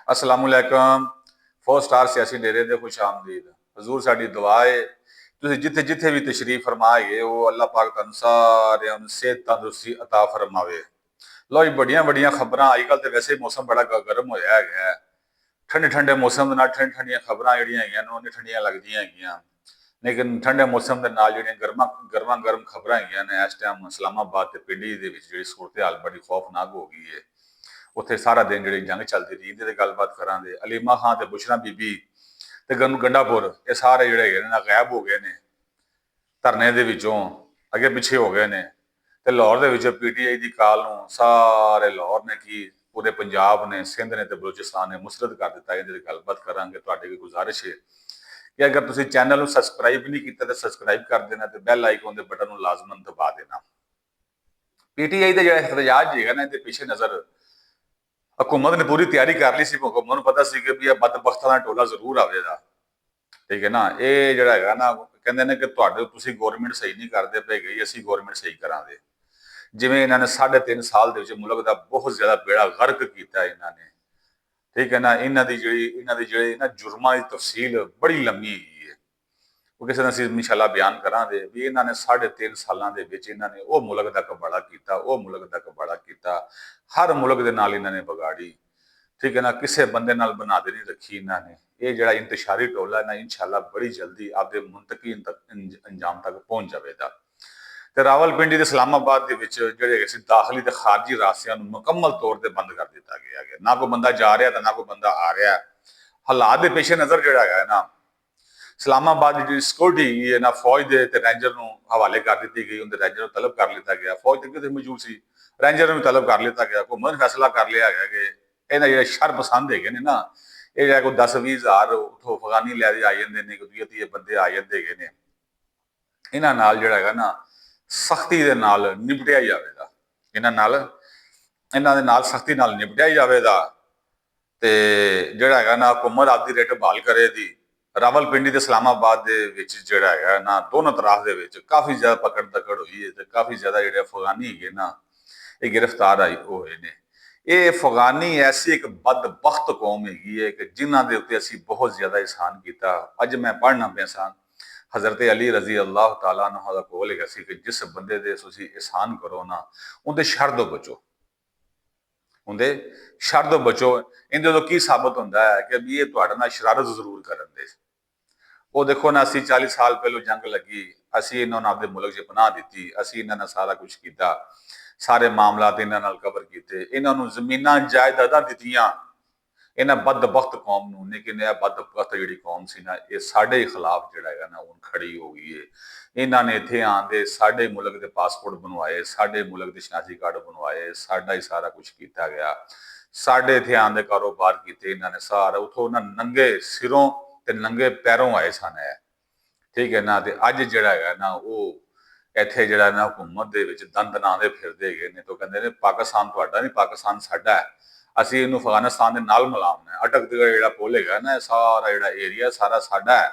असलामुअलैकुम। 4 star सियासी डेरे दे खुश आमदीद। हजूर साडी दुआ है तुसीं जिथे जिथे भी तशरीफ फरमा है वो अल्लाह पाक तुहानूं सारिआं नूं सेहत तंदुरुस्ती अता फरमावे। लो जी, बड़ियां बड़ियां खबरां। अजकल तो वैसे ही मौसम बड़ा गर्म होया है। ठंडे ठंडे मौसम दे नाल ठंडी ठंडियां खबरां जिहड़ियां हैगियां ने उन्नी ठंडियां लगदियां हैगियां, लेकिन ठंडे मौसम के नाल जिहड़ियां गर्मा गर्म खबरां हैगियां ने इस टाइम इस्लामाबाद ते पिंडी दे विच जिहड़ी सूरत हाल बड़ी खौफनाक हो गई है। ਉੱਥੇ ਸਾਰਾ ਦਿਨ ਜਿਹੜੀ ਜੰਗ ਚੱਲਦੀ ਰਹੀ, ਇਹਦੇ ਤੇ ਗੱਲਬਾਤ ਕਰਾਂਗੇ। ਅਲੀਮਾ ਖਾਂ ਤੇ ਬੁਸ਼ਰਾ ਬੀਬੀ ਤੇ ਗੰਡਾਪੁਰ ਇਹ ਸਾਰੇ ਜਿਹੜੇ ਹੈਗੇ ਨੇ ਗਾਇਬ ਹੋ ਗਏ ਨੇ, ਧਰਨੇ ਦੇ ਵਿੱਚੋਂ ਅੱਗੇ ਪਿੱਛੇ ਹੋ ਗਏ ਨੇ। ਤੇ ਲਾਹੌਰ ਦੇ ਵਿੱਚ ਪੀਟੀਆਈ ਦੀ ਕਾਲ ਨੂੰ ਸਾਰੇ ਲਾਹੌਰ ਨੇ ਕੀ ਪੂਰੇ ਪੰਜਾਬ ਨੇ, ਸਿੰਧ ਨੇ ਤੇ ਬਲੋਚਿਸਤਾਨ ਨੇ ਮੁਸਰਦ ਕਰ ਦਿੱਤਾ। ਇਹਦੇ ਤੇ ਗੱਲਬਾਤ ਕਰਾਂਗੇ। ਤੁਹਾਡੇ ਵੀ ਗੁਜ਼ਾਰਿਸ਼ ਹੈ ਕਿ ਅਗਰ ਤੁਸੀਂ ਚੈਨਲ ਨੂੰ ਸਬਸਕ੍ਰਾਈਬ ਨਹੀਂ ਕੀਤਾ ਤਾਂ ਸਬਸਕ੍ਰਾਈਬ ਕਰ ਦੇਣਾ ਤੇ ਬੈਲ ਆਈਕਨ ਦੇ ਬਟਨ ਨੂੰ ਲਾਜ਼ਮਨ ਦਬਾ ਦੇਣਾ। ਪੀਟੀਆਈ ਦਾ ਜਿਹੜਾ ਇhtਜਾਜ ਹੈਗਾ ਨਾ, ਇਹਦੇ ਪਿੱਛੇ ਨਜ਼ਰ हुकूमत ने पूरी तैयारी कर ली सी। हुकूमत को पता सी कि भी बदबख्तां दा टोला जरूर आवेगा, ठीक है ना। ये जिहड़ा हैगा ना, कहंदे ने कि तुहाडे तुसीं गौरमेंट सही नहीं करदे पए गई, असीं गौरमेंट सही करांगे। जिवें इन्हां ने 3.5 साल दे विच मुल्क दा बहुत ज्यादा बेड़ा गर्क कीता इन्हां ने, ठीक है ना। इन्हां दी जिहड़ी ना जुर्मां दी तफसील बड़ी लंबी है। ਉਹ ਕਿਸੇ ਦਿਨ ਅਸੀਂ ਇਨਸ਼ਾਅੱਲਾ ਬਿਆਨ ਕਰਾਂਗੇ ਵੀ ਇਹਨਾਂ ਨੇ 3.5 ਸਾਲਾਂ ਦੇ ਵਿੱਚ ਇਹਨਾਂ ਨੇ ਉਹ ਮੁਲਕ ਦਾ ਕਬਾੜਾ ਕੀਤਾ, ਉਹ ਮੁਲਕ ਦਾ ਕਬਾੜਾ ਕੀਤਾ। ਹਰ ਮੁਲਕ ਦੇ ਨਾਲ ਇਹਨਾਂ ਨੇ ਵਿਗਾੜੀ, ਠੀਕ ਹੈ ਨਾ। ਕਿਸੇ ਬੰਦੇ ਨਾਲ ਬਣਾ ਦੇ ਨਹੀਂ ਰੱਖੀ ਇਹਨਾਂ ਨੇ। ਇਹ ਜਿਹੜਾ ਇੰਤਸ਼ਾਰੀ ਟੋਲਾ ਨਾ, ਇਨਸ਼ਾਅੱਲਾ ਬੜੀ ਜਲਦੀ ਆਪਦੇ ਮੁੰਤਕੀ ਅੰਜਾਮ ਤੱਕ ਪਹੁੰਚ ਜਾਵੇਗਾ। ਤੇ ਰਾਵਲਪਿੰਡੀ ਤੇ ਇਸਲਾਮਾਬਾਦ ਦੇ ਵਿੱਚ ਜਿਹੜੇ ਹੈਗੇ ਸੀ ਦਾਖਲੀ ਤੇ ਖਾਰਜੀ ਰਾਸਤਿਆਂ ਨੂੰ ਮੁਕੰਮਲ ਤੌਰ ਤੇ ਬੰਦ ਕਰ ਦਿੱਤਾ ਗਿਆ ਹੈ। ਨਾ ਕੋਈ ਬੰਦਾ ਜਾ ਰਿਹਾ ਤੇ ਨਾ ਕੋਈ ਬੰਦਾ ਆ ਰਿਹਾ। ਹਾਲਾਤ ਦੇ ਪੇਸ਼ੇ ਨਜ਼ਰ ਜਿਹੜਾ ਹੈਗਾ ਨਾ, इस्लामाबाद की सिक्योरिटी है ना, फौज के रेंजर को हवाले कर दी गई। उनके रेंजर को तलब कर लिया गया। फौज तो कितने मौजूद सी, रेंजर भी तलब कर लिया गया। हुकूमत ने फैसला कर लिया है कि इन्हें जो शर पसंद है ना, ये कोई 10-20 हज़ार उतों अफगानी लै आ जाते हैं, कोई 30 बंदे आ जाते हैं। इन्होंने नाल जिहड़ा है ना सख्ती दे नाल निपटिया जाएगा। इन्होंने नाल सख्ती नाल निपटिया जाएगा। तो जिहड़ा है ना हुकूमत आपकी रिट बहाल करेगी। रावलपिंडी ते इस्लामाबाद दे विच जिहड़ा है ना, दोनों तरफ दे विच काफ़ी ज़्यादा पकड़ दकड़ हुई है। तो काफ़ी ज़्यादा जिहड़े अफगानी है ना, ये गिरफ्तार होए ने। ये अफगानी ऐसी एक बदबख्त कौम हैगी है कि जिन्हां दे उत्ते असीं बहुत ज़्यादा एहसान कीता। अज मैं पढ़ना पिया सां हज़रत अली रज़ी अल्लाह तआला अन्हु दा कौल हैगा सी कि जिस बंदे दे तुसीं एहसान करो ना, उहदे शर तो बचो, उहदे शर तो बचो। इहदे तो की साबित हुंदा है कि भी ये तुहाडे नाल शरारत जरूर करन दे। वो देखो ना, 80-40 साल पहलों जंग लगी, असी इन्होंने आपके मुल्क च पनाह दी, असी इन्होंने सारा कुछ किया, सारे मामलात इन्होंने कवर किए, इन्होंने जमीनां जायदादां दित्तियां इन्हां बदबख्त कौम नूं। लेकिन यह बदबख्त जिहड़ी कौम सी ना, ये साडे खिलाफ जिहड़ा है ना हुण खड़ी हो गई है। इन्होंने इत्थे आंदे साडे मुल्क के पासपोर्ट बनवाए, साडे मुल्क के शनासी कार्ड बनवाए, साडा ही सारा कुछ किया गया। साडे इत्थे आंदे कारोबार किए इन्होंने सारा, उथों उन्हां नंगे सिरों ते नंगे पैरों आए सन, ठीक है ना। ते अज जिहड़ा है ना वो इत्थे जिहड़ा ना हुकूमत दे विच दंद नांदे फिरदे हैगे ने। तो कहंदे ने पाकिस्तान तुहाडा नहीं, पाकिस्तान साडा है, असीं इहनूं अफगानिस्तान दे नाल मिलावना है। अटकदे जिहड़ा पुल हैगा ना, सारा जिहड़ा एरिया सारा साडा है।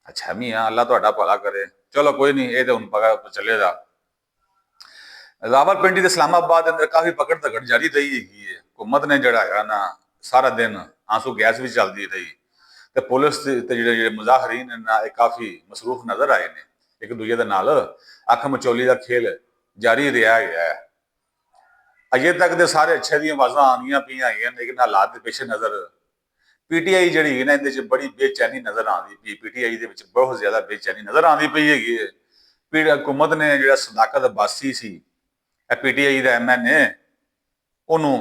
अच्छा मियां, अल्लाह तुहाडा भला करे। चलो कोई नहीं, ये तो हुण पता चलेगा। रावलपिंडी ते इस्लामाबाद दे अंदर काफ़ी पकड़ दकड़ जारी रही हैगी है। हुकूमत ने जिहड़ा हैगा ना सारा दिन आंसू गैस भी चलदी रही। तो पुलिस ते जिहड़े मुजाहरीन ना काफ़ी मसरूफ नज़र आए ने। एक दूजे दे नाल अख मचोली का खेल जारी रहा है। अजे तक तो सारे अच्छे दी आवाज़ां आंदियां पईयां हैगियां, लेकिन हालात के पेश नज़र पीटीआई जिहड़ी है ना, इहदे च बड़ी बेचैनी नज़र आंदी पई। पीटीआई दे विच बहुत ज़्यादा बेचैनी नज़र आंदी पई हैगी है। हुकूमत ने जिहड़ा सदाकत अब्बासी सी, पीटीआई का MNA, उहनूं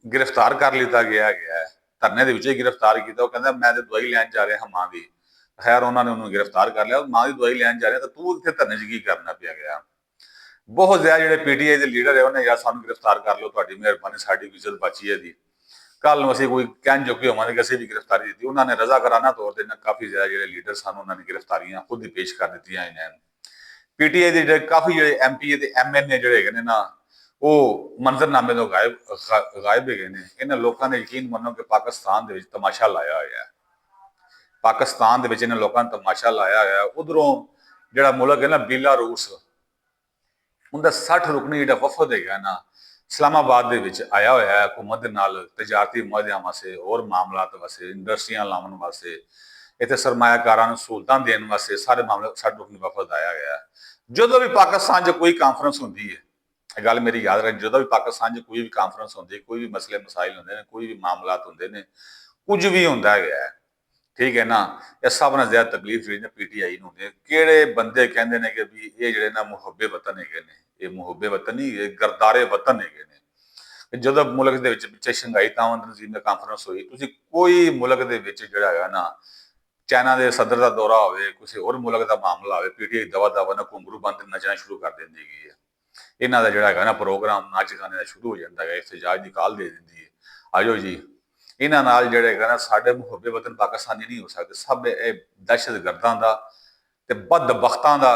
गिरफ्तार कर लिया गया है। धरने के विच गिरफ्तार किया। कहता मैं तो दवाई लैन जा रहा मां की। खैर उन्होंने उन्होंने गिरफ्तार कर लिया। मां की दवाई लैन जा रहा, तो तू इतने धरने च की करना पिया गया। बहुत ज्यादा जो पीटीआई के लीडर है उन्हें यार सानू गिरफ्तार कर लो, तुहाडी मेहरबानी, साडी इज्जत बची है दी। कल असीं कोई कहन जोगे होवांगे कि असीं भी गिरफ्तारी दी। उन्होंने रजाकाराना तौर पर काफ़ी ज्यादा जो लीडर सन उन्होंने गिरफ्तारियां खुद ही पेश कर दी हैं। पीटीआई के काफ़ी जो MP ते MNA जोड़े है ना, वो मंजरनामे तो गायब है ने। इन्होंने लोगों ने यकीन मनो कि पाकिस्तान के तमाशा लाया हुआ है। पाकिस्तान के इन्होंने लोगों ने तमाशा लाया हुआ है। उधरों जो मुल्क है ना बेलारूस, उनका 60 रुकनी जो वफद है ना, ਇਸਲਾਮਾਬਾਦ ਦੇ ਵਿੱਚ ਆਇਆ ਹੋਇਆ ਹੈ ਹਕੂਮਤ ਦੇ ਨਾਲ ਤਜਾਰਤੀ ਮੁਆਹਦਿਆਂ ਵਾਸਤੇ, ਹੋਰ ਮਾਮਲਾਤ ਵਾਸਤੇ, ਇੰਡਸਟਰੀਆਂ ਲਾਉਣ ਵਾਸਤੇ, ਇੱਥੇ ਸਰਮਾਇਆਕਾਰਾਂ ਨੂੰ ਸਹੂਲਤਾਂ ਦੇਣ ਵਾਸਤੇ ਸਾਰੇ ਮਾਮਲੇ ਸਾਡੇ ਰੁਕਨੀ ਵਫਦ ਆਇਆ ਗਿਆ ਹੈ। ਜਦੋਂ ਵੀ ਪਾਕਿਸਤਾਨ 'ਚ ਕੋਈ ਕਾਨਫਰੰਸ ਹੁੰਦੀ ਹੈ, ਇਹ ਗੱਲ ਮੇਰੀ ਯਾਦ ਰੱਖ, ਜਦੋਂ ਵੀ ਪਾਕਿਸਤਾਨ 'ਚ ਕੋਈ ਵੀ ਕਾਨਫਰੰਸ ਹੁੰਦੀ ਹੈ, ਕੋਈ ਵੀ ਮਸਲੇ ਮਸਾਇਲ ਹੁੰਦੇ ਨੇ, ਕੋਈ ਵੀ ਮਾਮਲਾਤ ਹੁੰਦੇ ਨੇ, ਕੁਝ ਵੀ ਹੁੰਦਾ ਹੈਗਾ, ਠੀਕ ਹੈ ਨਾ, ਇਹ ਸਭ ਨਾਲ ਜ਼ਿਆਦਾ ਤਕਲੀਫ ਜਿਹੜੀ ਨਾ ਪੀਟੀਆਈ ਨੂੰ ਹੁੰਦੀ ਹੈ। ਕਿਹੜੇ ਬੰਦੇ ਕਹਿੰਦੇ ਨੇ ਕਿ ਵੀ ਇਹ ਜਿਹੜੇ ਨਾ ਮੁਹੱਬੇ ਵਤਨ ਹੈਗੇ ਨੇ, ਇਹ ਮੁਹੱਬੇ ਵਤਨ ਨਹੀਂ, ਇਹ ਗਰਦਾਰੇ ਵਤਨ ਹੈਗੇ ਨੇ। ਜਦੋਂ ਮੁਲਕ ਦੇ ਵਿੱਚ ਪਿੱਛੇ ਸ਼ੰਘਾਈ ਤਾਵਨ ਤਨਜ਼ੀਮ ਦੀ ਕਾਨਫਰੰਸ ਹੋਈ, ਤੁਸੀਂ ਕੋਈ ਮੁਲਕ ਦੇ ਵਿੱਚ ਜਿਹੜਾ ਹੈਗਾ ਨਾ, ਚਾਈਨਾ ਦੇ ਸਦਰ ਦਾ ਦੌਰਾ ਹੋਵੇ, ਕਿਸੇ ਹੋਰ ਮੁਲਕ ਦਾ ਮਾਮਲਾ ਹੋਵੇ, ਪੀਟੀਆਈ ਦਵਾ ਦਵਾ ਨਾ ਘੁੰਗਰੂ ਬੰਦ ਨੱਚਣਾ ਸ਼ੁਰੂ ਕਰ ਦਿੰਦੀ ਹੈਗੀ ਹੈ। ਇਹਨਾਂ ਦਾ ਜਿਹੜਾ ਹੈਗਾ ਨਾ ਪ੍ਰੋਗਰਾਮ ਨੱਚ ਗਾਣੇ ਦਾ ਸ਼ੁਰੂ ਹੋ ਜਾਂਦਾ ਹੈ, ਇhtਜਾਜ ਦੀ ਕਾਲ ਦੇ ਦਿੰਦੀ ਹੈ, ਆਜੋ ਜੀ। ਇਹਨਾਂ ਨਾਲ ਜਿਹੜੇ ਹੈਗਾ ਨਾ ਸਾਡੇ ਮੁਹੱਬੇ ਵਤਨ ਪਾਕਿਸਤਾਨੀ ਨਹੀਂ ਹੋ ਸਕਦੇ, ਸਭ ਇਹ ਦਹਿਸ਼ਤਗਰਦਾਂ ਦਾ ਤੇ ਬਦਬਖਤਾਂ ਦਾ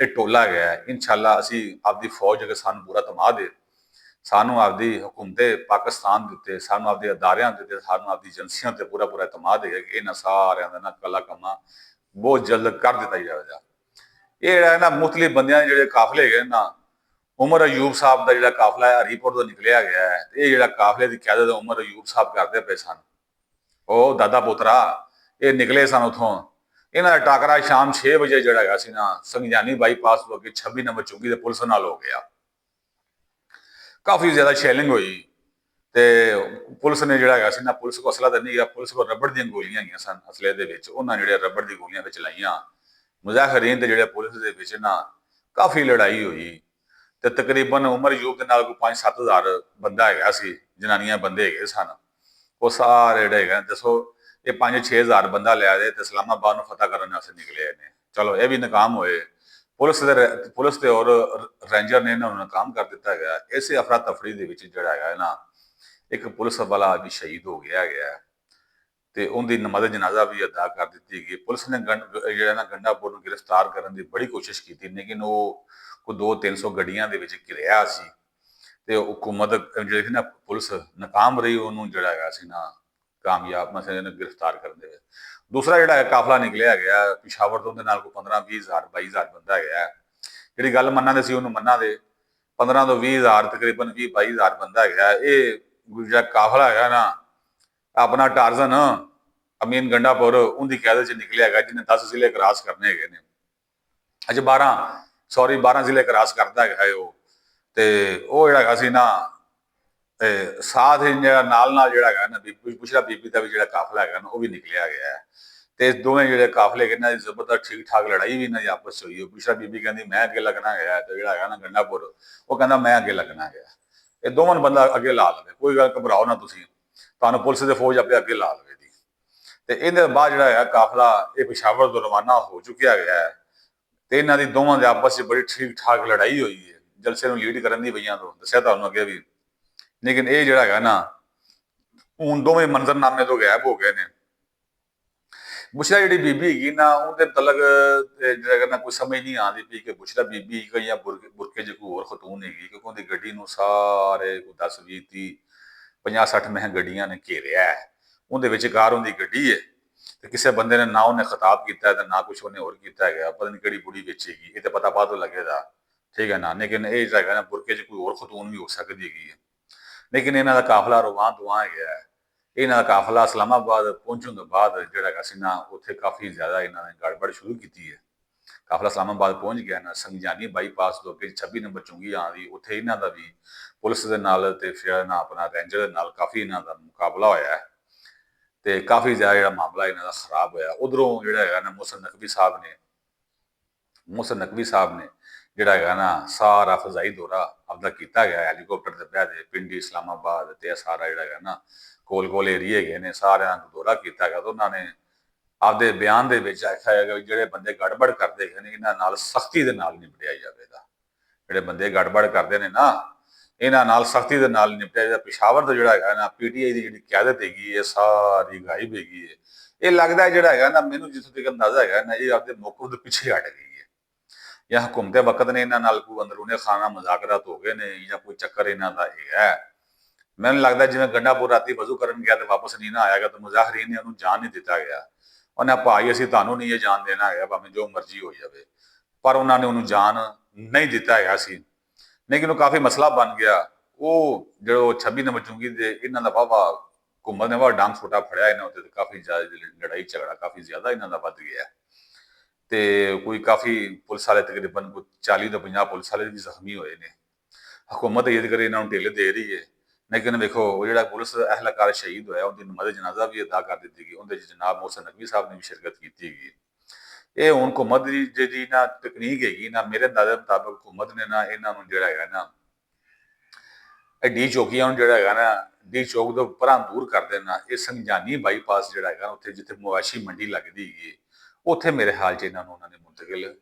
ਇਹ ਟੋਲਾ ਹੈਗਾ। ਇਨਸ਼ਾਅੱਲਾ ਅਸੀਂ ਆਪਦੀ ਫੌਜ ਅਗਰ ਸਾਨੂੰ ਪੂਰਾ ਤਮਾ ਦੇ, ਸਾਨੂੰ ਆਪਦੀ ਹਕੂਮਤੇ ਪਾਕਿਸਤਾਨ ਦੇ ਉੱਤੇ, ਸਾਨੂੰ ਆਪਦੇ ਅਦਾਰਿਆਂ ਦੇ ਉੱਤੇ, ਸਾਨੂੰ ਆਪਦੀ ਏਜੰਸੀਆਂ ਤੇ ਪੂਰਾ ਇਤਮਾਦ ਹੈਗਾ ਕਿ ਇਹਨਾਂ ਸਾਰਿਆਂ ਦਾ ਨਾ ਕਲਾ ਕੰਮਾਂ ਬਹੁਤ ਜਲਦ ਕਰ ਦਿੱਤਾ ਜਾਵੇਗਾ। ਇਹ ਜਿਹੜਾ ਹੈ ਨਾ ਮੁਖਤਲਿਫ ਬੰਦਿਆਂ ਦੇ ਜਿਹੜੇ ਕਾਫਲੇ ਹੈਗੇ ਨਾ, ਉਮਰ ਅਯੂਬ ਸਾਹਿਬ ਦਾ ਜਿਹੜਾ ਕਾਫਲਾ ਹੈ ਹਰੀਪੁਰ ਤੋਂ ਨਿਕਲਿਆ ਗਿਆ ਹੈ, ਇਹ ਜਿਹੜਾ ਕਾਫਲੇ ਦੀ ਕਿਆਦਤ ਉਮਰ ਅਯੂਬ ਸਾਹਿਬ ਕਰਦੇ ਪਏ ਸਨ, ਉਹ ਦਾਦਾ ਪੁੱਤਰਾ ਇਹ ਨਿਕਲੇ ਸਨ ਉਥੋਂ। ਇਹਨਾਂ ਦਾ ਟਾਕਰਾ ਸ਼ਾਮ 6 ਵਜੇ ਜਿਹੜਾ ਹੈਗਾ ਸੀ ਨਾ ਸੰਗਜਾਨੀ ਬਾਈਪਾਸ ਤੋਂ ਅੱਗੇ 26 ਨੰਬਰ ਚੌਂਕੀ ਦੇ ਪੁਲਿਸ ਨਾਲ ਹੋ ਗਿਆ। ਕਾਫੀ ਜ਼ਿਆਦਾ ਸ਼ੈਲਿੰਗ ਹੋਈ ਤੇ ਪੁਲਿਸ ਨੇ ਜਿਹੜਾ ਹੈਗਾ ਸੀ ਨਾ, ਪੁਲਿਸ ਕੋਲ ਅਸਲਾ ਤਾਂ ਨਹੀਂ ਗਿਆ, ਪੁਲਿਸ ਕੋਲ ਰਬੜ ਦੀਆਂ ਗੋਲੀਆਂ ਹੈਗੀਆਂ ਸਨ ਅਸਲੇ ਦੇ ਵਿੱਚ, ਉਹਨਾਂ ਜਿਹੜੇ ਰਬੜ ਦੀ ਗੋਲੀਆਂ ਵਿੱਚ ਚਲਾਈਆਂ। ਮੁਜ਼ਾਹਰੀਨ ਤੇ ਜਿਹੜੇ ਪੁਲਿਸ ਦੇ ਵਿੱਚ ਨਾ ਕਾਫੀ ਲੜਾਈ ਹੋਈ ਤੇ ਤਕਰੀਬਨ ਉਮਰ ਅਯੂਬ ਦੇ ਨਾਲ ਕੋਈ 5-7 ਹਜ਼ਾਰ ਬੰਦਾ ਹੈਗਾ ਸੀ, ਜਨਾਨੀਆਂ ਬੰਦੇ ਹੈਗੇ ਸਨ। ਉਹ ਸਾਰੇ ਜਿਹੜੇ ਹੈਗੇ ਦੱਸੋ ਇਹ 5-6 ਹਜ਼ਾਰ ਬੰਦਾ ਲਿਆ ਦੇ ਤੇ ਇਸਲਾਮਾਬਾਦ ਨੂੰ ਫਤਹ ਕਰਨ ਵਾਸਤੇ ਨਿਕਲੇ ਨੇ। ਚਲੋ ਇਹ ਵੀ ਨਾਕਾਮ ਹੋਏ, ਪੁਲਿਸ ਤੇ ਔਰ ਰੇਂਜਰ ਨੇ ਇਹਨਾਂ ਨੂੰ ਨਾਕਾਮ ਕਰ ਦਿੱਤਾ ਗਿਆ। ਇਸੇ ਅਫਰਾ ਤਫਰੀ ਦੇ ਵਿੱਚ ਜਿਹੜਾ ਹੈਗਾ ਨਾ ਇੱਕ ਪੁਲਿਸ ਵਾਲਾ ਵੀ ਸ਼ਹੀਦ ਹੋ ਗਿਆ ਤੇ ਉਹਦੀ ਨਮਾਜ਼ ਜਨਾਜ਼ਾ ਵੀ ਅਦਾ ਕਰ ਦਿੱਤੀ ਗਈ। ਪੁਲਿਸ ਨੇ ਜਿਹੜਾ ਨਾ ਗੰਡਾਪੁਰ ਨੂੰ ਗ੍ਰਿਫਤਾਰ ਕਰਨ ਦੀ ਬੜੀ ਕੋਸ਼ਿਸ਼ ਕੀਤੀ, ਲੇਕਿਨ ਉਹ ਕੋਈ 200-300 ਗੱਡੀਆਂ ਦੇ ਵਿੱਚ ਘਿਰਿਆ ਸੀ ਤੇ ਹਕੂਮਤ ਜਿਹੜੀ ਸੀ ਨਾ ਪੁਲਿਸ ਨਾਕਾਮ ਰਹੀ ਉਹਨੂੰ ਜਿਹੜਾ ਹੈਗਾ ਸੀ ਨਾ ਕਾਮਯਾਬ ਮਸਲੇ ਨੂੰ ਗ੍ਰਿਫਤਾਰ ਕਰਨ ਦੇ ਵਿੱਚ। ਦੂਸਰਾ ਜਿਹੜਾ ਕਾਫਲਾ ਨਿਕਲਿਆ ਗਿਆ ਪਿਸ਼ਾਵਰ ਤੋਂ, ਉਹਦੇ ਨਾਲ ਕੋਈ 15-20 ਹਜ਼ਾਰ 22 ਹਜ਼ਾਰ ਬੰਦਾ ਹੈਗਾ। ਜਿਹੜੀ ਗੱਲ ਮੰਨਾਂ ਦੇ ਸੀ ਉਹਨੂੰ ਮੰਨਾਂ ਦੇ 15 ਤੋਂ 20 ਹਜ਼ਾਰ ਤਕਰੀਬਨ 20-22 ਹਜ਼ਾਰ ਬੰਦਾ ਹੈਗਾ। ਇਹ ਜਿਹੜਾ ਕਾਫਲਾ ਹੈਗਾ ਨਾ ਆਪਣਾ ਟਾਰਜ਼ਨ ਅਮੀਨ ਗੰਡਾਪੁਰ ਉਹਦੀ ਕਿਆਦਤ ਚ ਨਿਕਲਿਆ ਹੈਗਾ, ਜਿਹਨੇ 10 ਜ਼ਿਲ੍ਹੇ ਕ੍ਰਾਸ ਕਰਨੇ ਹੈਗੇ ਨੇ। ਅੱਜ 12 ਜ਼ਿਲ੍ਹੇ ਕ੍ਰਾਸ ਕਰਦਾ ਹੈਗਾ ਉਹ। ਤੇ ਉਹ ਜਿਹੜਾ ਹੈਗਾ ਸੀ ਨਾ ਸਾਥ ਜਿਹੜਾ ਨਾਲ ਜਿਹੜਾ ਹੈਗਾ ਨਾ ਬੁਸ਼ਰਾ ਬੀਬੀ ਦਾ ਵੀ ਜਿਹੜਾ ਕਾਫਲਾ ਹੈਗਾ ਨਾ ਉਹ ਵੀ ਨਿਕਲਿਆ ਗਿਆ ਹੈ। ਤੇ ਦੋਵੇਂ ਜਿਹੜੇ ਕਾਫਲੇ ਹੈਗੇ ਨਾ ਜ਼ਬਰਦਸਤ ਠੀਕ ਠਾਕ ਲੜਾਈ ਵੀ ਇਹਨਾਂ ਦੀ ਆਪਸ ਹੋਈ। ਬੁਸ਼ਰਾ ਬੀਬੀ ਕਹਿੰਦੀ ਮੈਂ ਅੱਗੇ ਲੱਗਣਾ ਗਿਆ ਤੇ ਜਿਹੜਾ ਹੈਗਾ ਨਾ ਗੰਡਾਪੁਰ ਉਹ ਕਹਿੰਦਾ ਮੈਂ ਅੱਗੇ ਲੱਗਣਾ ਗਿਆ। ਇਹ ਦੋਵਾਂ ਬੰਦਾ ਅੱਗੇ ਲਾ ਲਵੇ, ਕੋਈ ਗੱਲ ਘਬਰਾਓ ਨਾ ਤੁਸੀਂ, ਤੁਹਾਨੂੰ ਪੁਲਿਸ ਦੇ ਫੌਜ ਆਪਣੇ ਅੱਗੇ ਲਾ ਲਵੇ ਦੀ। ਤੇ ਇਹਦੇ ਬਾਅਦ ਜਿਹੜਾ ਹੈਗਾ ਕਾਫਲਾ ਇਹ ਪਿਸ਼ਾਵਰ ਤੋਂ ਰਵਾਨਾ ਹੋ ਚੁੱਕਿਆ ਗਿਆ ਹੈ ਤੇ ਇਹਨਾਂ ਦੀ ਦੋਵਾਂ ਦੇ ਆਪਸ ਵਿੱਚ ਬੜੀ ਠੀਕ ਠਾਕ ਲੜਾਈ ਹੋਈ ਹੈ, ਜਲਸੇ ਨੂੰ ਲੀਡ ਕਰਨ ਦੀ ਵਈਆਂ ਤੋਂ ਦੱਸਿਆ ਤੁਹਾਨੂੰ ਅੱਗੇ ਵੀ। ਲੇਕਿਨ ਇਹ ਜਿਹੜਾ ਹੈਗਾ ਨਾ ਹੁਣ ਦੋਵੇਂ ਮੰਜ਼ਰਨਾਮੇ ਤੋਂ ਗਾਇਬ ਹੋ ਗਏ ਨੇ। ਬੁਸ਼ਰਾ ਜਿਹੜੀ ਬੀਬੀ ਹੈਗੀ ਨਾ ਉਹਦੇ ਤਲਕ ਜਿਹੜਾ ਨਾ ਕੋਈ ਸਮਝ ਨਹੀਂ ਆਉਂਦੀ ਪਈ ਕਿ ਬੁਸ਼ਰਾ ਬੀਬੀ ਕੋਈ ਜਾਂ ਬੁਰਕੇ ਚ ਕੋਈ ਹੋਰ ਖਤੂਨ ਹੈਗੀ, ਕਿਉਂਕਿ ਉਹਦੀ ਗੱਡੀ ਨੂੰ ਸਾਰੇ ਕੋਈ 10-20-30 50-60 ਮਹਿੰ ਗੱਡੀਆਂ ਨੇ ਘੇਰਿਆ ਹੈ। ਉਹਦੇ ਵਿੱਚ ਕਾਰ ਉਹਦੀ ਗੱਡੀ ਹੈ ਤੇ ਕਿਸੇ ਬੰਦੇ ਨੇ ਨਾ ਉਹਨੇ ਖਿਤਾਬ ਕੀਤਾ ਤੇ ਨਾ ਕੁਛ ਉਹਨੇ ਹੋਰ ਕੀਤਾ ਗਿਆ। ਪਤਾ ਨਹੀਂ ਕਿਹੜੀ ਬੁੜੀ ਵੇਚੇਗੀ, ਇਹ ਤੇ ਪਤਾ ਬਾਅਦ ਲੱਗੇਗਾ, ਠੀਕ ਹੈ ਨਾ। ਲੇਕਿਨ ਇਹ ਜਿਹੜਾ ਹੈਗਾ ਨਾ ਬੁਰਕੇ ਚ ਕੋਈ ਹੋਰ ਖਤੂਨ ਵੀ ਹੋ ਸਕਦੀ ਹੈਗੀ ਹੈ। ਲੇਕਿਨ ਇਹਨਾਂ ਦਾ ਕਾਫਲਾ ਰਵਾਂ ਦੁਆ ਹੈਗਾ। ਇਹਨਾਂ ਦਾ ਕਾਫਲਾ ਇਸਲਾਮਾਬਾਦ ਪਹੁੰਚਣ ਤੋਂ ਬਾਅਦ ਜਿਹੜਾ ਹੈਗਾ ਸੀ ਨਾ ਉੱਥੇ ਕਾਫੀ ਜ਼ਿਆਦਾ ਇਹਨਾਂ ਨੇ ਗੜਬੜ ਸ਼ੁਰੂ ਕੀਤੀ ਹੈ। ਕਾਫਲਾ ਇਸਲਾਮਾਬਾਦ ਪਹੁੰਚ ਗਿਆ ਨਾ ਸੰਗਜਾਨੀ ਬਾਈਪਾਸ ਤੋਂ ਅੱਗੇ 26 ਨੰਬਰ ਚੁੰਗੀ ਆਉਂਦੀ, ਉੱਥੇ ਇਹਨਾਂ ਦਾ ਵੀ ਪੁਲਿਸ ਦੇ ਨਾਲ ਤੇ ਫਿਰ ਨਾ ਆਪਣਾ ਰੇਂਜਰ ਦੇ ਨਾਲ ਕਾਫੀ ਇਹਨਾਂ ਦਾ ਮੁਕਾਬਲਾ ਹੋਇਆ ਹੈ ਤੇ ਕਾਫੀ ਜ਼ਿਆਦਾ ਜਿਹੜਾ ਮਾਮਲਾ ਇਹਨਾਂ ਦਾ ਖਰਾਬ ਹੋਇਆ। ਉਧਰੋਂ ਜਿਹੜਾ ਹੈਗਾ ਨਾ ਮੁਹਸਨ ਨਕਵੀ ਸਾਹਿਬ ਨੇ ਜਿਹੜਾ ਹੈਗਾ ਨਾ ਸਾਰਾ ਫਜ਼ਾਈ ਦੌਰਾ ਆਪਦਾ ਕੀਤਾ ਗਿਆ ਹੈਲੀਕਾਪਟਰ ਦੇ ਬਹਿ ਦੇ ਪਿੰਡੀ ਇਸਲਾਮਾਬਾਦ ਤੇ ਸਾਰਾ ਜਿਹੜਾ ਹੈਗਾ ਨਾ ਕੋਲ ਏਰੀਏ ਹੈਗੇ ਨੇ ਸਾਰਿਆਂ ਦਾ ਦੌਰਾ ਕੀਤਾ ਗਿਆ। ਤੇ ਉਹਨਾਂ ਨੇ ਆਪਦੇ ਬਿਆਨ ਦੇ ਵਿੱਚ ਆਖਿਆ ਹੈਗਾ ਜਿਹੜੇ ਬੰਦੇ ਗੜਬੜ ਕਰਦੇ ਨੇ ਇਹਨਾਂ ਨਾਲ ਸਖਤੀ ਦੇ ਨਾਲ ਨਿਪਟਿਆ ਜਾਵੇਗਾ। ਜਿਹੜੇ ਬੰਦੇ ਗੜਬੜ ਕਰਦੇ ਨੇ ਨਾ ਇਹਨਾਂ ਨਾਲ ਸਖਤੀ ਦੇ ਨਾਲ ਨਿਪਟਿਆ ਜਾਵੇਗਾ। ਪਿਸ਼ਾਵਰ ਤੋਂ ਜਿਹੜਾ ਹੈਗਾ ਨਾ ਪੀਟੀਆਈ ਦੀ ਜਿਹੜੀ ਕਿਆਦਤ ਹੈਗੀ ਇਹ ਸਾਰੀ ਗਾਇਬ ਹੈਗੀ ਹੈ। ਇਹ ਲੱਗਦਾ ਜਿਹੜਾ ਹੈਗਾ ਨਾ ਮੈਨੂੰ ਜਿੱਥੋਂ ਤੱਕ ਅੰਦਾਜ਼ਾ ਹੈਗਾ ਨਾ ਇਹ ਆਪਦੇ ਮੌਕਫ ਦੇ ਪਿੱਛੇ ਹਟ ਗਈ ਹੈ ਜਾਂ ਹਕੂਮਤ ਵਕਤ ਨੇ ਇਹਨਾਂ ਨਾਲ ਕੋਈ ਅੰਦਰੂਨੇ ਖਾਨਾ ਮੁਜ਼ਾਕਰਾਤ ਹੋ ਗਏ ਨੇ ਜਾਂ ਕੋਈ ਚੱਕਰ ਇਹਨਾਂ ਦਾ ਹੈਗਾ। ਮੈਨੂੰ ਲੱਗਦਾ ਜਿਵੇਂ ਗੰਡਾਪੁਰ ਰਾਤੀ ਵਜ਼ੂ ਕਰਨ ਗਿਆ ਤੇ ਵਾਪਸ ਨਹੀਂ ਨਾ ਆਇਆਗਾ ਤਾਂ ਮੁਜ਼ਾਹਰੀਨ ਨੇ ਉਹਨੂੰ ਜਾਣ ਨਹੀਂ ਦਿੱਤਾ ਗਿਆ। ਉਹਨੇ ਭਾਈ ਅਸੀਂ ਤੁਹਾਨੂੰ ਨਹੀਂ ਇਹ ਜਾਣ ਦੇਣਾ ਹੈਗਾ ਭਾਵੇਂ ਜੋ ਮਰਜ਼ੀ ਹੋ ਜਾਵੇ, ਪਰ ਉਹਨਾਂ ਨੇ ਉਹਨੂੰ ਜਾਣ ਨਹੀਂ ਦਿੱਤਾ ਹੈਗਾ ਸੀ। ਲੇਕਿਨ ਉਹ ਕਾਫੀ ਮਸਲਾ ਬਣ ਗਿਆ। ਉਹ ਜਦੋਂ 26 ਨੰਬਰ ਚੁੰਗੀ ਦੇ ਇਹਨਾਂ ਦਾ ਵਾਹਵਾ ਘੁੰਮਣ ਨੇ ਵਾਹ ਡਾਂਗ ਛੋਟਾ ਫੜਿਆ ਇਹਨਾਂ ਉੱਤੇ, ਕਾਫੀ ਜ਼ਿਆਦਾ ਲੜਾਈ ਝਗੜਾ ਕਾਫੀ ਜ਼ਿਆਦਾ ਇਹਨਾਂ ਦਾ ਵੱਧ ਗਿਆ ਤੇ ਕੋਈ ਕਾਫੀ ਪੁਲਿਸ ਵਾਲੇ ਤਕਰੀਬਨ ਕੋਈ 40 ਤੋਂ 50 ਪੁਲਿਸ ਵਾਲੇ ਵੀ ਜ਼ਖਮੀ ਹੋਏ ਨੇ। ਹਕੂਮਤ ਇਹ ਕਰੇ ਇਹਨਾਂ ਨੂੰ ਢਿੱਲ ਦੇ ਰਹੀ ਹੈ, ਲੇਕਿਨ ਵੇਖੋ ਉਹ ਜਿਹੜਾ ਪੁਲਿਸ ਅਹਿਲਕਾਰ ਸ਼ਹੀਦ ਹੋਇਆ ਉਹਦੀ ਨਮਾਜ਼ ਜਨਾਜ਼ਾ ਵੀ ਅਦਾ ਕਰ ਦਿੱਤੀ ਗਈ, ਉਹਦੇ 'ਚ ਜਨਾਬ ਮੋਹਸਨ ਨਕਵੀ ਸਾਹਿਬ ਨੇ ਵੀ ਸ਼ਿਰਕਤ ਕੀਤੀ ਗਈ। ਇਹ ਹੁਣ ਹਕੂਮਤ ਦੀ ਜਿਹੜੀ ਨਾ ਤਕਨੀਕ ਹੈਗੀ ਨਾ, ਮੇਰੇ ਅੰਦਾਜ਼ੇ ਮੁਤਾਬਕ ਹਕੂਮਤ ਨੇ ਨਾ ਇਹਨਾਂ ਨੂੰ ਜਿਹੜਾ ਹੈਗਾ ਨਾ ਇਹ ਡੀ ਚੌਕੀਆਂ ਨੂੰ ਜਿਹੜਾ ਹੈਗਾ ਨਾ ਡੀ ਚੌਕ ਤੋਂ ਪਰਾਂ ਦੂਰ ਕਰ ਦੇਣਾ, ਇਹ ਸੰਜਾਨੀ ਬਾਈਪਾਸ ਜਿਹੜਾ ਹੈਗਾ ਉੱਥੇ ਜਿੱਥੇ ਮਵਾਸ਼ੀ ਮੰਡੀ ਲੱਗਦੀ ਹੈਗੀ ਉੱਥੇ ਮੇਰੇ ਹਾਲ 'ਚ ਇਹਨਾਂ ਨੂੰ ਉਹਨਾਂ ਨੇ ਮੁੰਤਕਿਲ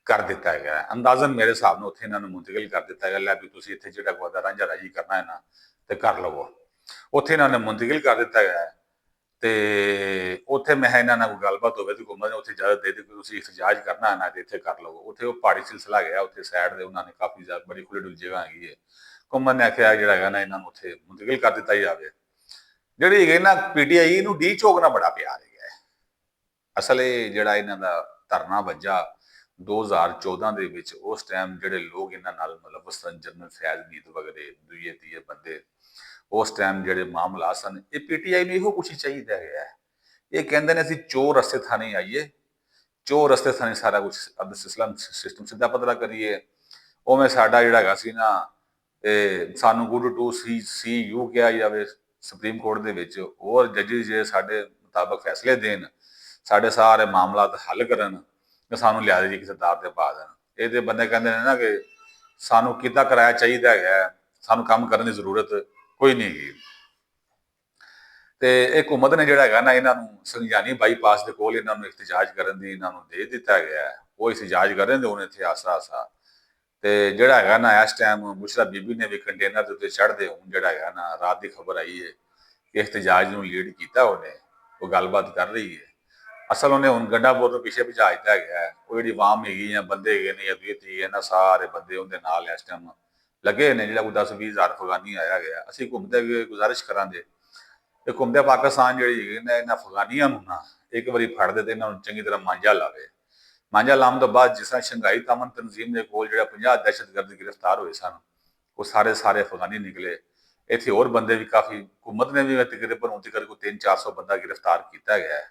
ਕਰ ਦਿੱਤਾ ਹੈਗਾ। ਅੰਦਾਜ਼ਨ ਮੇਰੇ ਹਿਸਾਬ ਨਾਲ ਉੱਥੇ ਇਹਨਾਂ ਨੂੰ ਮੁੰਤਕਿਲ ਕਰ ਦਿੱਤਾ ਹੈਗਾ, ਲੈ ਵੀ ਤੁਸੀਂ ਇੱਥੇ ਜਿਹੜਾ ਕੋਈ ਰਾਂਝਾ ਰਾਜੀ ਕਰਨਾ ਹੈ ਨਾ ਤੇ ਕਰ ਲਵੋ। ਉੱਥੇ ਇਹਨਾਂ ਨੇ ਮੁੰਤਕਿਲ ਕਰ ਦਿੱਤਾ ਹੈਗਾ ਤੇ ਉੱਥੇ ਮੈਂ ਇਹਨਾਂ ਨਾਲ ਕੋਈ ਗੱਲਬਾਤ ਹੋਵੇ ਤੇ ਹਕੂਮਤ ਨੇ ਉੱਥੇ ਇਜਾਜ਼ਤ ਦੇ ਦਿੱਤੀ ਕਿ ਤੁਸੀਂ ਇhtਜਾਜ ਕਰਨਾ ਹੈ ਨਾ ਤੇ ਇੱਥੇ ਕਰ ਲਵੋ। ਉੱਥੇ ਉਹ ਪਹਾੜੀ ਸਿਲਸਿਲਾ ਗਿਆ, ਉੱਥੇ ਸਾਈਡ ਦੇ ਉਹਨਾਂ ਨੇ ਕਾਫੀ ਜ਼ਿਆਦਾ ਬੜੀ ਖੁੱਲ੍ਹੀ ਡੁੱਲੀ ਜਗ੍ਹਾ ਹੈਗੀ ਹੈ, ਹਕੂਮਤ ਨੇ ਆਖਿਆ ਜਿਹੜਾ ਹੈਗਾ ਨਾ ਇਹਨਾਂ ਨੂੰ ਉੱਥੇ ਮੁੰਤਕਿਲ ਕਰ ਦਿੱਤਾ ਜਾਵੇ। ਜਿਹੜੀ ਹੈਗੀ ਨਾ PTI ਨੂੰ ਡੀ ਚੌਕ ਨਾਲ ਬੜਾ ਪਿਆਰ ਹੈਗਾ। ਅਸਲ ਇਹ ਜਿਹੜਾ ਇਹਨਾਂ ਦਾ ਧਰਨਾ ਵੱਜਾ 2014 ਦੇ ਵਿੱਚ, ਉਸ ਟਾਈਮ ਜਿਹੜੇ ਲੋਕ ਇਹਨਾਂ ਨਾਲ ਮੁਲਵਸ ਸਨ, ਜਨਰਲ ਫੈਜ਼ ਮੀਤ ਵਗੈਰੇ ਦੂਏ ਤੀਏ ਬੰਦੇ, ਉਸ ਟਾਈਮ ਜਿਹੜੇ ਮਾਮਲਾ ਸਨ, ਇਹ PTI ਨੂੰ ਇਹੋ ਕੁਛ ਹੀ ਚਾਹੀਦਾ ਹੈ। ਇਹ ਕਹਿੰਦੇ ਨੇ ਅਸੀਂ ਚੋਰ ਰਸਤੇ ਥਾਣੇ ਆਈਏ, ਚੋਰ ਰਸਤੇ ਥਾਣੇ ਸਾਰਾ ਕੁਝ ਸਿਸਟਮ ਸਿੱਧਾ ਪਤਲਾ ਕਰੀਏ। ਉਵੇਂ ਸਾਡਾ ਜਿਹੜਾ ਹੈਗਾ ਸੀ ਨਾ ਸਾਨੂੰ ਗੁੱਡ ਟੂ ਸੀ ਯੂ ਕਿਹਾ ਜਾਵੇ ਸੁਪਰੀਮ ਕੋਰਟ ਦੇ ਵਿੱਚ, ਹੋਰ ਜੱਜੀ ਜੇ ਸਾਡੇ ਮੁਤਾਬਕ ਫੈਸਲੇ ਦੇਣ, ਸਾਡੇ ਸਾਰੇ ਮਾਮਲਾਤ ਹੱਲ ਕਰਨ ਤੇ ਸਾਨੂੰ ਲਿਆ ਦੇ ਜੀ ਕਿਸੇ ਦਾਰ ਤੇ ਪਾ ਦੇਣ। ਇਹਦੇ ਬੰਦੇ ਕਹਿੰਦੇ ਨੇ ਨਾ ਕਿ ਸਾਨੂੰ ਕਿੱਦਾਂ ਕਰਾਇਆ ਚਾਹੀਦਾ ਹੈਗਾ, ਸਾਨੂੰ ਕੰਮ ਕਰਨ ਦੀ ਜ਼ਰੂਰਤ ਕੋਈ ਨਹੀਂ ਹੈਗੀ। ਤੇ ਇਹ ਹਕੂਮਤ ਨੇ ਜਿਹੜਾ ਹੈਗਾ ਨਾ ਇਹਨਾਂ ਨੂੰ ਸੰਜਾਨੀ ਬਾਈਪਾਸ ਦੇ ਕੋਲ ਇਹਨਾਂ ਨੂੰ ਇhtਜਾਜ ਕਰਨ ਦੀ ਇਹਨਾਂ ਨੂੰ ਦੇ ਦਿੱਤਾ ਗਿਆ। ਉਹ ਇhtਜਾਜ ਕਰਨ ਦੇ ਹੁਣ ਇੱਥੇ ਆਸਾ ਤੇ ਜਿਹੜਾ ਹੈਗਾ ਨਾ ਇਸ ਟਾਈਮ ਮੁਸ਼ਰਾ ਬੀਬੀ ਨੇ ਵੀ ਕੰਟੇਨਰ ਦੇ ਉੱਤੇ ਚੜ੍ਹਦੇ ਹੁਣ ਜਿਹੜਾ ਹੈਗਾ ਨਾ ਰਾਤ ਦੀ ਖਬਰ ਆਈ ਹੈ ਕਿ ਇhtਜਾਜ ਨੂੰ ਲੀਡ ਕੀਤਾ ਉਹਨੇ, ਉਹ ਗੱਲਬਾਤ ਕਰ ਰਹੀ ਹੈ। ਅਸਲ ਉਹਨੇ ਹੁਣ ਗੰਡਾਪੁਰ ਤੋਂ ਪਿੱਛੇ ਭਜਾ ਦਿੱਤਾ ਗਿਆ। ਉਹ ਜਿਹੜੀ ਆਵਾਮ ਹੈਗੀ ਜਾਂ ਬੰਦੇ ਹੈਗੇ ਨੇ ਜਾਂ ਦੂਜੀ ਇਹਨਾਂ ਸਾਰੇ ਬੰਦੇ ਉਹਦੇ ਨਾਲ ਇਸ ਟਾਈਮ ਲੱਗੇ ਨੇ। ਜਿਹੜਾ ਕੋਈ 10-20 ਹਜ਼ਾਰ ਅਫਗਾਨੀ ਆਇਆ ਗਿਆ। ਅਸੀਂ ਘੁੰਮਦੇ ਅੱਗੇ ਗੁਜ਼ਾਰਿਸ਼ ਕਰਾਂਗੇ ਤੇ ਘੁੰਮਦੇ ਪਾਕਿਸਤਾਨ ਜਿਹੜੀ ਹੈਗੀ ਨਾ ਇਹਨਾਂ ਅਫਗਾਨੀਆਂ ਨੂੰ ਨਾ ਇੱਕ ਵਾਰੀ ਫੜਦੇ ਤੇ ਇਹਨਾਂ ਨੂੰ ਚੰਗੀ ਤਰ੍ਹਾਂ ਮਾਂਜਾ ਲਾਵੇ। ਮਾਂਜਾ ਲਾਉਣ ਤੋਂ ਬਾਅਦ ਜਿਸ ਤਰ੍ਹਾਂ ਸ਼ੰਘਾਈ ਤਾਮਨ ਤਨਜ਼ੀਮ ਦੇ ਕੋਲ ਜਿਹੜਾ 50 ਦਹਿਸ਼ਤਗਰਦ ਗ੍ਰਿਫਤਾਰ ਹੋਏ ਸਨ, ਉਹ ਸਾਰੇ ਅਫਗਾਨੀ ਨਿਕਲੇ। ਇੱਥੇ ਹੋਰ ਬੰਦੇ ਵੀ ਕਾਫੀ ਹਕੂਮਤ ਨੇ ਵੀ ਤਕਰੀਬਨ ਹੁਣ ਤੱਕ ਕੋਈ 300-400 ਬੰਦਾ ਗ੍ਰਿਫਤਾਰ ਕੀਤਾ ਗਿਆ।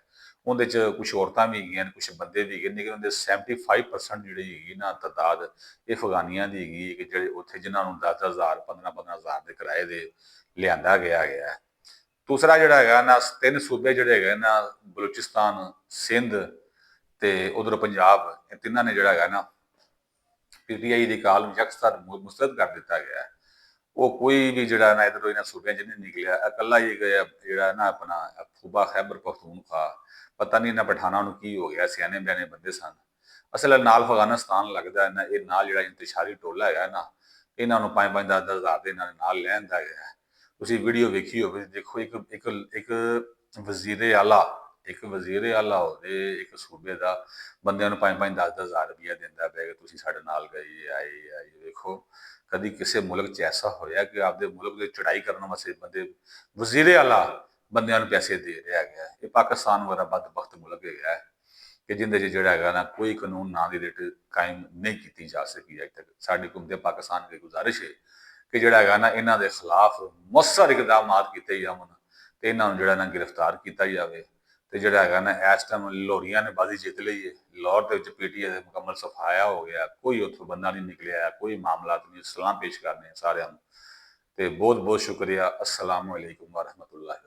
ਉਹਦੇ 'ਚ ਕੁਛ ਔਰਤਾਂ ਵੀ ਹੈਗੀਆਂ ਨੇ, ਕੁਛ ਬੰਦੇ ਵੀ ਹੈਗੇ ਨੇ, ਲੇਕਿਨ ਉਹਦੇ 75% ਜਿਹੜੀ ਹੈਗੀ ਨਾ ਤਾਦਾਦ ਇਹ ਅਫਗਾਨੀਆਂ ਦੀ ਹੈਗੀ ਕਿ ਜਿਹੜੇ ਉੱਥੇ ਜਿਨ੍ਹਾਂ ਨੂੰ 10,000 15,000 ਦੇ ਕਿਰਾਏ ਦੇ ਲਿਆਂਦਾ ਗਿਆ ਹੈ। ਦੂਸਰਾ ਜਿਹੜਾ ਹੈਗਾ ਨਾ 3 ਸੂਬੇ ਜਿਹੜੇ ਹੈਗੇ ਨਾ ਬਲੋਚਿਸਤਾਨ, ਸਿੰਧ ਤੇ ਉਧਰ ਪੰਜਾਬ, ਇਹ ਤਿੰਨਾਂ ਨੇ ਜਿਹੜਾ ਹੈਗਾ ਨਾ PTI ਦੀ ਕਾਲ ਨੂੰ ਯਕਸਰ ਮੁਸਤਰਦ ਕਰ ਦਿੱਤਾ ਗਿਆ। ਉਹ ਕੋਈ ਵੀ ਜਿਹੜਾ ਨਾ ਇਧਰੋਂ ਇਹਨਾਂ ਸੂਬਿਆਂ 'ਚ ਨਹੀਂ ਨਿਕਲਿਆ। ਇਕੱਲਾ ਹੀ ਜਿਹੜਾ ਨਾ ਆਪਣਾ ਸੂਬਾ ਖੈਬਰ ਪਖਤੂਨਖਵਾ, ਪਤਾ ਨਹੀਂ ਇਹਨਾਂ ਪਠਾਨਾਂ ਨੂੰ ਕੀ ਹੋ ਗਿਆ, ਸਿਆਣੇ ਬਿਆਣੇ ਬੰਦੇ ਸਨ। ਅਸਲ ਨਾਲ ਅਫਗਾਨਿਸਤਾਨ ਲੱਗਦਾ ਹੈ ਨਾ, ਇਹ ਨਾਲ ਜਿਹੜਾ ਇੰਤਸ਼ਾਰੀ ਟੋਲਾ ਹੈਗਾ ਨਾ, ਇਹਨਾਂ ਨੂੰ 5-5 10-10 ਹਜ਼ਾਰ ਦੇ ਇਹਨਾਂ ਨੇ ਨਾਲ ਲੈਂਦਾ ਗਿਆ। ਤੁਸੀਂ ਵੀਡੀਓ ਵੇਖੀ ਹੋਵੇ, ਦੇਖੋ ਇੱਕ ਵਜ਼ੀਰ ਆਲਾ ਹੋਵੇ ਇੱਕ ਸੂਬੇ ਦਾ, ਬੰਦਿਆਂ ਨੂੰ 5-5 10-10 ਹਜ਼ਾਰ ਰੁਪਇਆ ਦਿੰਦਾ ਪਿਆ ਕਿ ਤੁਸੀਂ ਸਾਡੇ ਨਾਲ ਗਏ ਆਏ। ਵੇਖੋ ਕਦੀ ਕਿਸੇ ਮੁਲਕ 'ਚ ਐਸਾ ਹੋਇਆ ਕਿ ਆਪਦੇ ਮੁਲਕ ਦੇ ਚੜਾਈ ਕਰਨ ਵਾਸਤੇ ਬੰਦੇ ਵਜ਼ੀਰ ਆਲਾ ਬੰਦਿਆਂ ਨੂੰ ਪੈਸੇ ਦੇ ਰਿਹਾ ਹੈਗਾ। ਇਹ ਪਾਕਿਸਤਾਨ ਵਰਗਾ ਬਦਬਖਤ ਮੁਲਕ ਹੈਗਾ ਕਿ ਜਿੰਦੇ 'ਚ ਜਿਹੜਾ ਹੈਗਾ ਨਾ ਕੋਈ ਕਾਨੂੰਨ ਨਾਂ ਦੀ ਰਿਟ ਕਾਇਮ ਨਹੀਂ ਕੀਤੀ ਜਾ ਸਕੀ ਅਜੇ ਤੱਕ। ਸਾਡੀ ਹੁਕੂਮਤ ਪਾਕਿਸਤਾਨ ਦੀ ਗੁਜ਼ਾਰਿਸ਼ ਹੈ ਕਿ ਜਿਹੜਾ ਹੈਗਾ ਨਾ ਇਹਨਾਂ ਦੇ ਖਿਲਾਫ ਮੁਅੱਸਰ ਇਕਦਾਮਾਤ ਕੀਤੇ ਜਾਵਣ ਤੇ ਇਹਨਾਂ ਨੂੰ ਜਿਹੜਾ ਨਾ ਗ੍ਰਿਫਤਾਰ ਕੀਤਾ ਜਾਵੇ। ਤੇ ਜਿਹੜਾ ਹੈਗਾ ਨਾ ਇਸ ਟਾਈਮ ਲਾਹੌਰੀਆਂ ਨੇ ਬਾਜ਼ੀ ਜਿੱਤ ਲਈ ਹੈ। ਲਾਹੌਰ ਦੇ ਵਿੱਚ PTI ਦੇ ਮੁਕੰਮਲ ਸਫਾਇਆ ਹੋ ਗਿਆ, ਕੋਈ ਉੱਥੋਂ ਬੰਦਾ ਨਹੀਂ ਨਿਕਲਿਆ, ਕੋਈ ਮਾਮਲਾਤ ਨਹੀਂ। ਸਲਾਮ ਪੇਸ਼ ਕਰਨੇ ਸਾਰਿਆਂ ਨੂੰ ਤੇ ਬਹੁਤ ਬਹੁਤ ਸ਼ੁਕਰੀਆ। ਅਸਲਾਮੁ ਅਲੈਕੁਮ ਵਰਹਿਮਤੁல்லாਹਿ।